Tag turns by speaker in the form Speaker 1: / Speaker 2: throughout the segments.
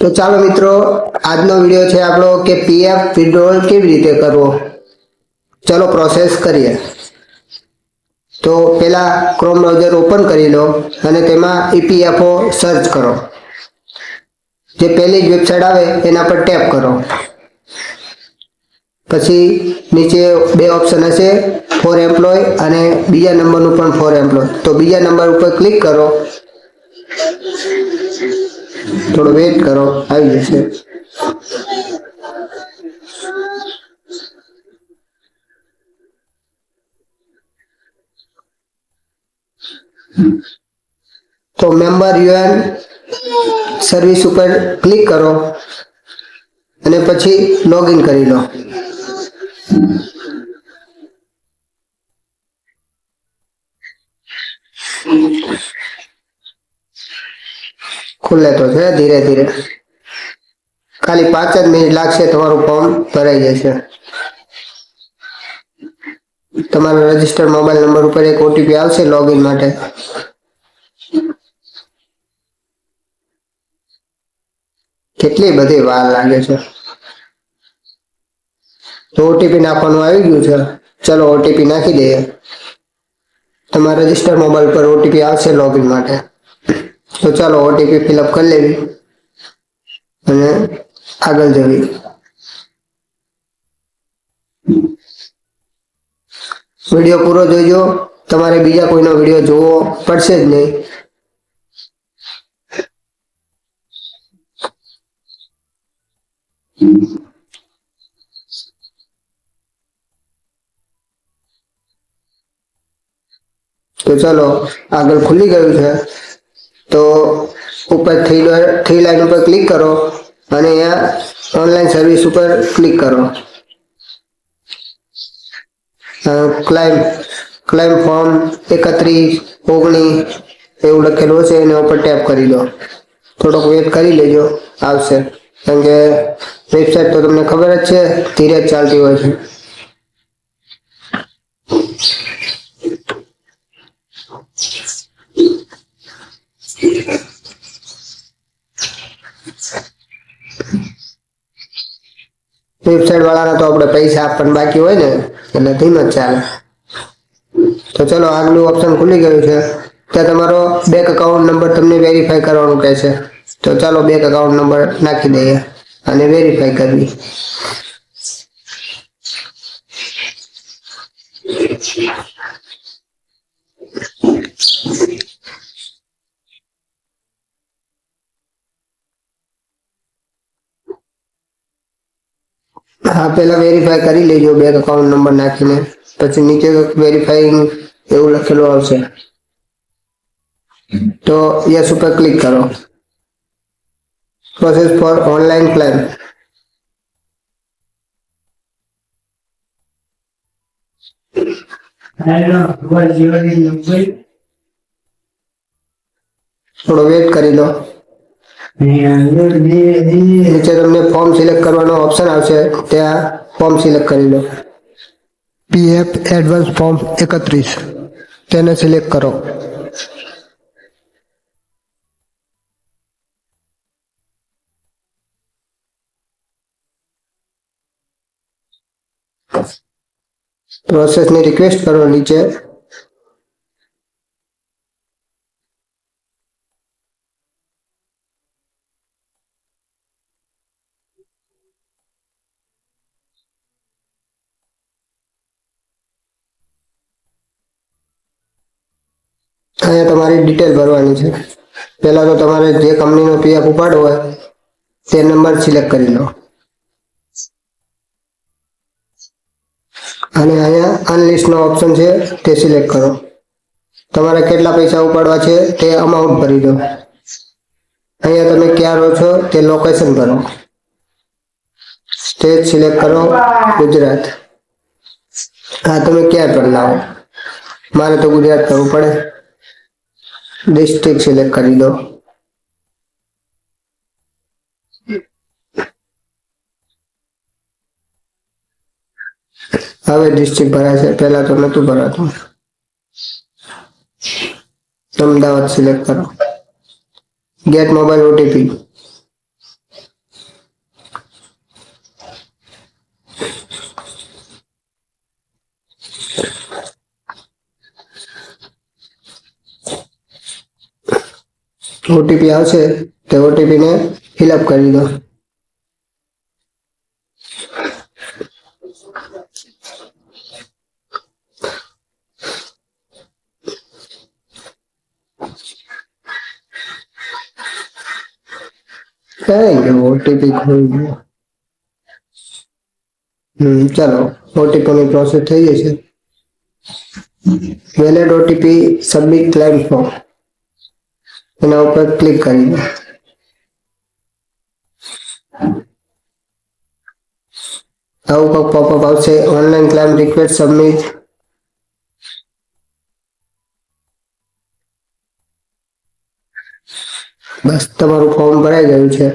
Speaker 1: તો ચાલો મિત્રો, આજનો વિડીયો છે આપણો કે પીએફ વિથડ્રોલ કેવી રીતે કરવો. ચલો પ્રોસેસ કરીએ. તો પહેલા ક્રોમ બ્રાઉઝર ઓપન કરી લો અને તેમાં ઈપીએફઓ સર્ચ કરો. જે પહેલી જ વેબસાઇટ આવે એના પર ટેપ કરો. પછી નીચે બે ઓપ્શન હશે, ફોર એમ્પ્લોય અને બીજા નંબરનું પણ ફોર એમ્પ્લોય. તો બીજા નંબર ઉપર ક્લિક કરો. થોડો વેટ કરો, આવી જશે. તો મેમ્બર યુએન સર્વિસ ઉપર ક્લિક કરો અને પછી લોગિન કરી લો. ખુલે તો છે ધીરે ધીરે. ખાલી 5 જ મિનિટ લાગશે, તમારું ફોર્મ ભરાઈ જશે. તમારા રજીસ્ટર્ડ મોબાઈલ નંબર ઉપર એક ઓટીપી આવશે લોગિન માટે. કેટલી બધી વાર લાગે છે. તો ઓટીપી નાખવાનું આવી ગયું છે. ચલો ઓટીપી નાખી દઈએ. તમારા રજીસ્ટર્ડ મોબાઈલ પર ઓટીપી આવશે લોગિન માટે. તો ચાલો ઓટીપી ફિલઅપ કરી લેવી અને આગળ જવી. વિડીયો પૂરો જોઈજો. તમારે બીજા કોઈનો વિડીયો જોવો પડશે જ નહીં. તો ચાલો આગળ ખુલી ગયું છે. તો ઉપર થ્રી લાઈન ઉપર ક્લિક કરો અને અહીંયા ઓનલાઈન સર્વિસ ઉપર ક્લિક કરો. ક્લાઇમ ક્લાઇમ ફોર્મ 31/19 એવું લખેલું છે, એના ઉપર ટેપ કરી દો. થોડોક વેટ કરી લેજો, આવશે. કારણ કે વેબસાઇટ તો તમને ખબર જ છે, ધીરે જ ચાલતી હોય છે. વેબસાઇટ વાળાને તો આપણે પૈસા આપવાના બાકી હોય ને, એટલે ધીમ જ ચાલે. તો ચલો આગલું ઓપ્શન ખુલી ગયું છે. ત્યાં તમારો બેંક અકાઉન્ટ નંબર તમને વેરીફાઈ કરવાનું કહે છે. તો ચાલો બેંક અકાઉન્ટ નંબર નાખી દઈએ અને વેરીફાઈ કરવી. હા, પહેલા વેરીફાઈ કરી લેજો બેંક અકાઉન્ટ નંબર નાખીને. પછી નીચે વેરીફાઈંગ એવું લખેલું આવશે. તો યસ ઉપર ક્લિક કરો. Process for online claim. થોડો વેટ કરી લો. નીચે તમને ફોર્મ સિલેક્ટ કરવાનો ઓપ્શન આવશે, ત્યાં ફોર્મ સિલેક્ટ કરી લો. પીએફ એડવાન્સ ફોર્મ 31 તેને સિલેક્ટ કરો. પ્રોસેસની રિક્વેસ્ટ કરો નીચે. અહીંયા તમારી ડિટેલ ભરવાની છે. પહેલા તો તમારે જે કંપનીનો પીએફ ઉપાડવો હોય તે નંબર સિલેક્ટ કરી લો અને અહીંયા અનલિસ્ટનો ઓપ્શન છે, તે સિલેક્ટ કરો. તમારે કેટલા પૈસા ઉપાડવા છે તે અમાઉન્ટ ભરી દો. અહીંયા તમે ક્યાં રહો છો તે લોકેશન ભરો. સ્ટેટ સિલેક્ટ કરો, ગુજરાત. હા, તમે ક્યાં પણ લાવો, મારે તો ગુજરાત કરવું પડે. ડિસ્ટ્રિક્ટ સિલેક્ટ કરી દો. હવે ડિસ્ટ્રિક્ટ ભરાશે, પહેલા તો નહોતું ભરાતું. અમદાવાદ સિલેક્ટ કરો. Gate mobile OTP. ઓટીપી આવશે તે ઓટીપીને ફિલઅપ કરી દો. કઈ ગયો ઓટીપી ખોઈ ગયો. ચાલો ઓટીપી ની પ્રોસેસ થઈ જશે. Valid OTP submit claim form એના ઉપર ક્લિક કરી દો. આવું કંઈક પોપઅપ આવશે, ઓનલાઈન ક્લેમ રિક્વેસ્ટ સબમિટ. બસ તમારું ફોર્મ ભરાઈ ગયું છે.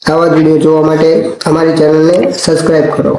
Speaker 1: આવા જ વિડીયો જોવા માટે અમારી ચેનલને સબસ્ક્રાઇબ કરો.